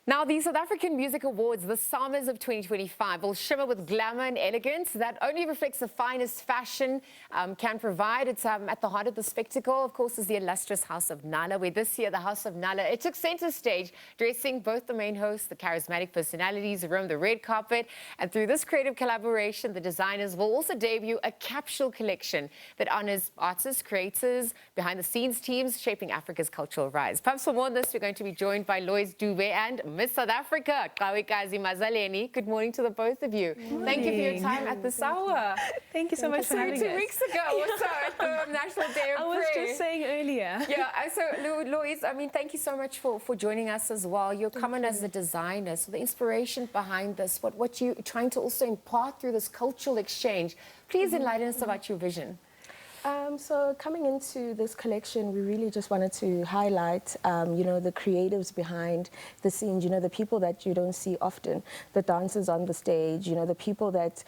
Now, the South African Music Awards, the Summers of 2025, will shimmer with glamour and elegance that only reflects the finest fashion can provide. It's at the heart of the spectacle, of course, is the illustrious House of Nala, where this year the House of Nala, it took center stage, dressing both the main hosts, the charismatic personalities, roamed the red carpet. And through this creative collaboration, the designers will also debut a capsule collection that honors artists, creators, behind-the-scenes teams shaping Africa's cultural rise. Perhaps for more on this, we're going to be joined by Loise, Dube, and Miss South Africa, Qhawekazi Mazaleni. Good morning to the both of you. Thank you for your time at this hour. Thank you so much for having us. 2 weeks ago or so at the National Day of Prayer. I was just saying earlier. Yeah, so Loise, I mean, thank you so much for joining us as well. You're coming as the designer, so the inspiration behind this, what you're trying to also impart through this cultural exchange. Please enlighten us about your vision. So coming into this collection, we really just wanted to highlight, the creatives behind the scenes, the people that you don't see often, the dancers on the stage, the people that,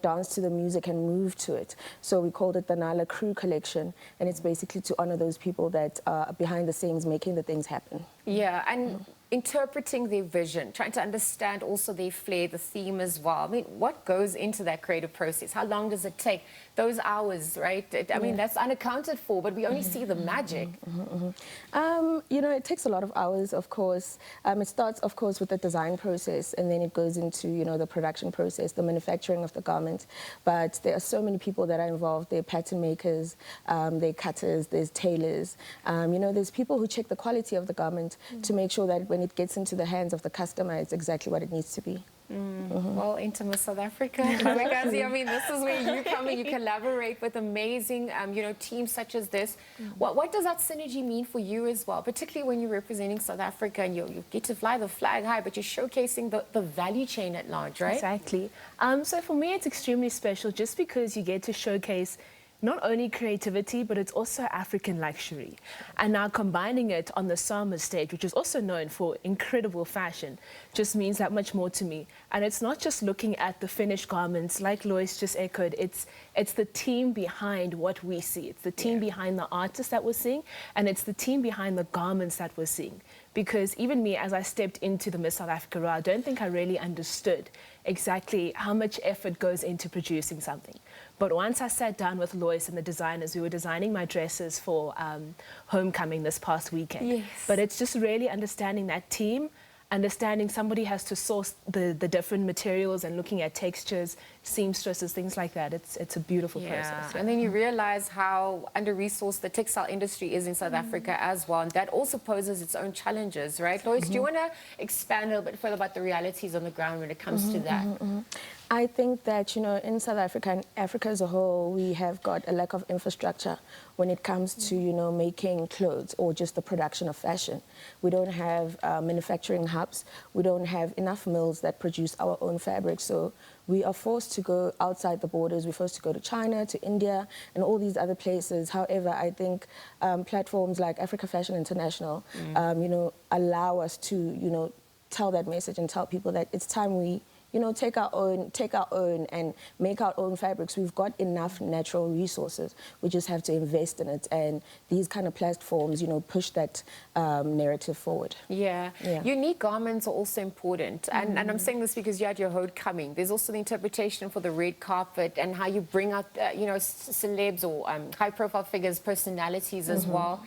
dance to the music and move to it. So we called it the Nala Crew Collection, and it's basically to honor those people that are behind the scenes making the things happen. Yeah, and interpreting their vision, trying to understand also their flair, the theme as well. I mean, what goes into that creative process? How long does it take? Those hours, right? I mean, that's unaccounted for, but we only see the magic. It takes a lot of hours, of course. It starts, of course, with the design process, and then it goes into, the production process, the manufacturing of the garment. But there are so many people that are involved. There are pattern makers, there are cutters, there's tailors. There's people who check the quality of the garment to make sure that when it gets into the hands of the customer, it's exactly what it needs to be. Well, into Miss South Africa, Qhawekazi, I mean, this is where you come and you collaborate with amazing, teams such as this. What does that synergy mean for you as well, particularly when you're representing South Africa and you get to fly the flag high, but you're showcasing the value chain at large, right? Exactly. So for me, it's extremely special just because you get to showcase not only creativity, but it's also African luxury. And now combining it on the SABC stage, which is also known for incredible fashion, just means that much more to me. And it's not just looking at the finished garments, like Loise just echoed, it's the team behind what we see. It's the team behind the artists that we're seeing, and it's the team behind the garments that we're seeing. Because even me, as I stepped into the Miss South Africa role, I don't think I really understood exactly how much effort goes into producing something. But once I sat down with Loise and the designers, we were designing my dresses for homecoming this past weekend. Yes. But it's just really understanding that team, understanding somebody has to source the different materials and looking at textures, seamstresses, things like that. It's a beautiful process. Yeah. And then you realize how under-resourced the textile industry is in South Africa as well. And that also poses its own challenges, right? Loise, do you want to expand a little bit further about the realities on the ground when it comes to that? I think that, in South Africa and Africa as a whole, we have got a lack of infrastructure when it comes to, making clothes or just the production of fashion. We don't have manufacturing hubs. We don't have enough mills that produce our own fabrics. So we are forced to go outside the borders. We're forced to go to China, to India, and all these other places. However, I think platforms like Africa Fashion International, allow us to, tell that message and tell people that it's time we take our own and make our own fabrics. We've got enough natural resources. We just have to invest in it. And these kind of platforms, push that narrative forward. Yeah. Unique garments are also important. And I'm saying this because you had your homecoming. There's also the interpretation for the red carpet and how you bring out, celebs or high-profile figures, personalities as well.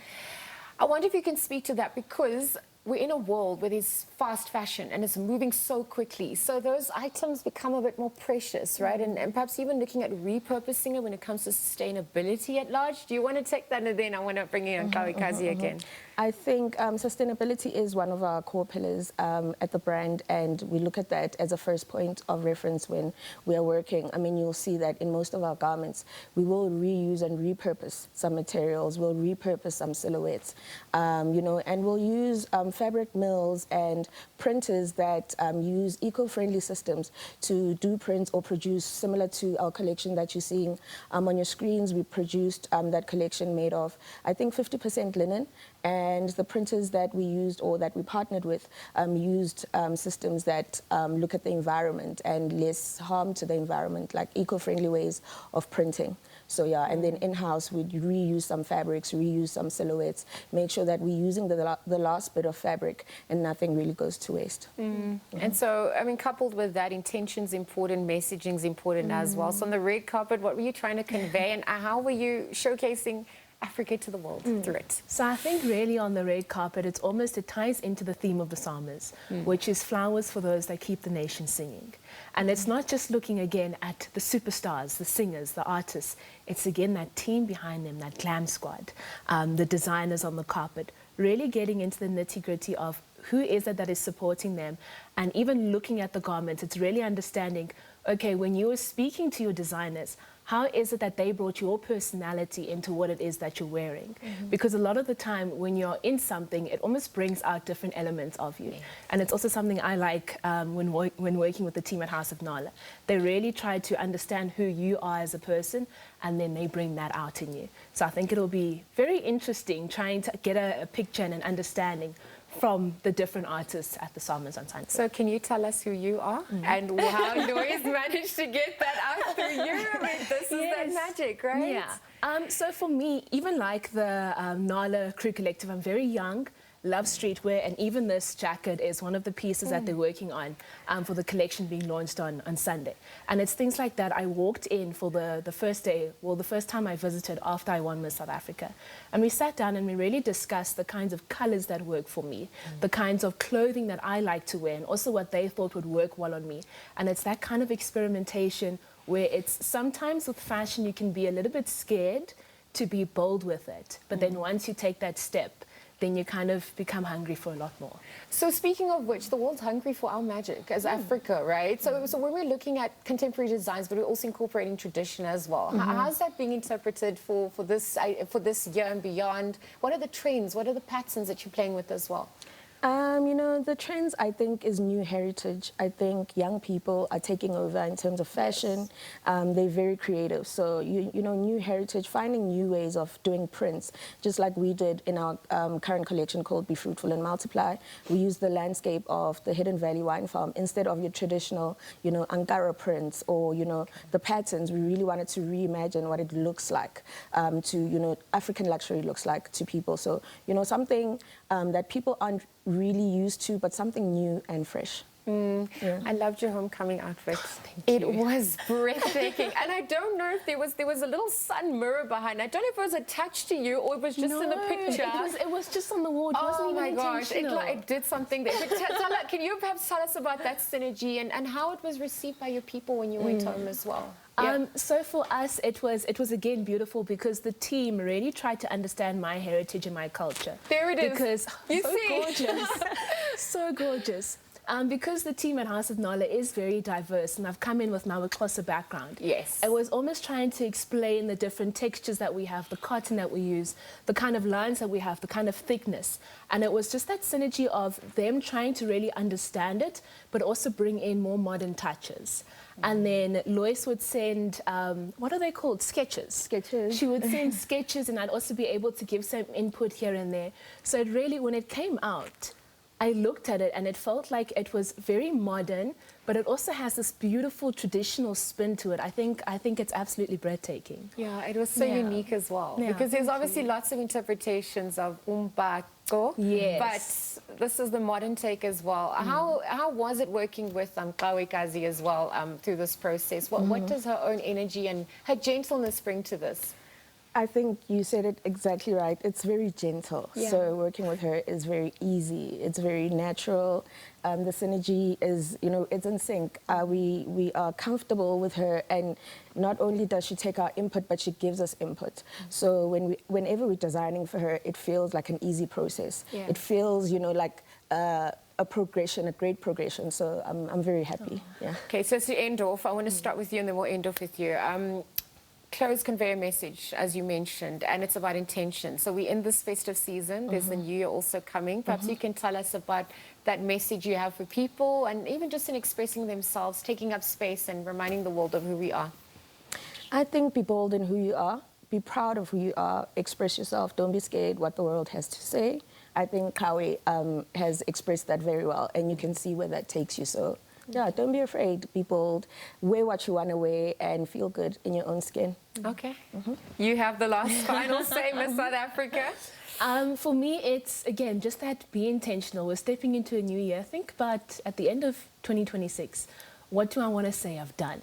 I wonder if you can speak to that, because we're in a world where there's fast fashion and it's moving so quickly. So those items become a bit more precious, right? And perhaps even looking at repurposing it when it comes to sustainability at large. Do you want to take that? And then I want to bring in Qhawekazi again. I think sustainability is one of our core pillars at the brand, and we look at that as a first point of reference when we are working. I mean, you'll see that in most of our garments, we will reuse and repurpose some materials, we'll repurpose some silhouettes, and we'll use fabric mills and printers that use eco-friendly systems to do prints or produce similar to our collection that you're seeing on your screens. We produced that collection made of, I think, 50% linen And the printers that we used or that we partnered with used systems that look at the environment and less harm to the environment, like eco-friendly ways of printing. So yeah, and then in-house we'd reuse some fabrics, reuse some silhouettes, make sure that we're using the last bit of fabric and nothing really goes to waste. And so, I mean, coupled with that, intention's important, messaging's important as well. So on the red carpet, what were you trying to convey and how were you showcasing Africa to the world through it? So I think really on the red carpet, it ties into the theme of the summers, which is flowers for those that keep the nation singing. And it's not just looking again at the superstars, the singers, the artists. It's again that team behind them, that glam squad, the designers on the carpet, really getting into the nitty-gritty of who is it that is supporting them. And even looking at the garments, it's really understanding, okay, when you are speaking to your designers, how is it that they brought your personality into what it is that you're wearing? Because a lot of the time when you're in something, it almost brings out different elements of you. And it's also something I like when working with the team at House of Nala. They really try to understand who you are as a person, and then they bring that out in you. So I think it'll be very interesting trying to get a picture and an understanding from the different artists at the Summers on Sunday. So can you tell us who you are and how Loise managed to get that out through you? I mean, this is that magic, right? Yeah. So for me, even like the Nala Crew Collective, I'm very young, love streetwear, and even this jacket is one of the pieces that they're working on for the collection being launched on Sunday. And it's things like that. I walked in for the first day, well, the first time I visited after I won Miss South Africa. And we sat down and we really discussed the kinds of colors that work for me, the kinds of clothing that I like to wear, and also what they thought would work well on me. And it's that kind of experimentation where it's sometimes with fashion you can be a little bit scared to be bold with it. But then once you take that step, then you kind of become hungry for a lot more. So speaking of which, the world's hungry for our magic as Africa, right? So when we're looking at contemporary designs, but we're also incorporating tradition as well. How's that being interpreted for this year and beyond? What are the trends? What are the patterns that you're playing with as well? You know, the trends, I think, is new heritage. I think young people are taking over in terms of fashion. They're very creative. So, you know, new heritage, finding new ways of doing prints, just like we did in our current collection called Be Fruitful and Multiply. We used the landscape of the Hidden Valley Wine Farm instead of your traditional, you know, Ankara prints or, you know, the patterns. We really wanted to reimagine what it looks like to, you know, African luxury looks like to people. So, you know, something that people aren't really used to, but something new and fresh. I loved your homecoming outfit. Thank you. It was breathtaking. And I don't know if there was a little sun mirror behind. I don't know if it was attached to you or it was just in the picture. It was just on the wall. It wasn't even intentional. Oh my gosh, it did something there. But Tala, can you perhaps tell us about that synergy and how it was received by your people when you went home as well? So for us, it was again beautiful because the team really tried to understand my heritage and my culture. There it is. Because you so see, gorgeous, so gorgeous. Because the team at House of Nala is very diverse, and I've come in with my Xhosa background. Yes. I was almost trying to explain the different textures that we have, the cotton that we use, the kind of lines that we have, the kind of thickness. And it was just that synergy of them trying to really understand it, but also bring in more modern touches. And then Loise would send, what are they called? Sketches. Sketches. She would send sketches, and I'd also be able to give some input here and there. So it really, when it came out, I looked at it and it felt like it was very modern, but it also has this beautiful traditional spin to it. I think it's absolutely breathtaking. Yeah, it was so unique as well. Yeah, because there's obviously lots of interpretations of umbako. Yes. But this is the modern take as well. How was it working with Qhawekazi as well through this process? What does her own energy and her gentleness bring to this? I think you said it exactly right. It's very gentle. Yeah. So working with her is very easy. It's very natural. The synergy is, you know, it's in sync. We are comfortable with her, and not only does she take our input, but she gives us input. So whenever we're designing for her, it feels like an easy process. Yeah. It feels, you know, like a progression, a great progression. So I'm very happy. Yeah. Okay, so to end off, I want to start with you and then we'll end off with you. Clothes convey a message, as you mentioned, and it's about intention. So we're in this festive season. There's the new year also coming. Perhaps you can tell us about that message you have for people and even just in expressing themselves, taking up space and reminding the world of who we are. I think be bold in who you are. be proud of who you are, express yourself, don't be scared what the world has to say. I think Qhawe has expressed that very well, and you can see where that takes you. So, yeah, don't be afraid. Be bold. Wear what you want to wear and feel good in your own skin. Okay. You have the last final say, Miss South Africa. For me, it's, again, just that be intentional. We're stepping into a new year. Think about, at the end of 2026, what do I want to say I've done?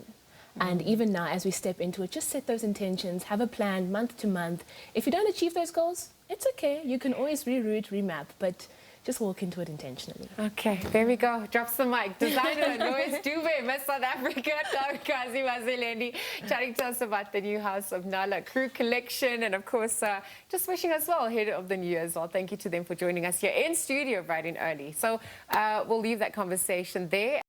And even now, as we step into it, just set those intentions, have a plan month to month. If you don't achieve those goals, it's okay. You can always reroute, remap, but just walk into it intentionally. Okay, there we go. Drops the mic. Designer Loise Dube, Miss South Africa, Qhawekazi Mazaleni, chatting to us about the new House of Nala Crew collection, and of course, just wishing us well ahead of the new year as well. Thank you to them for joining us here in studio bright and early. So we'll leave that conversation there.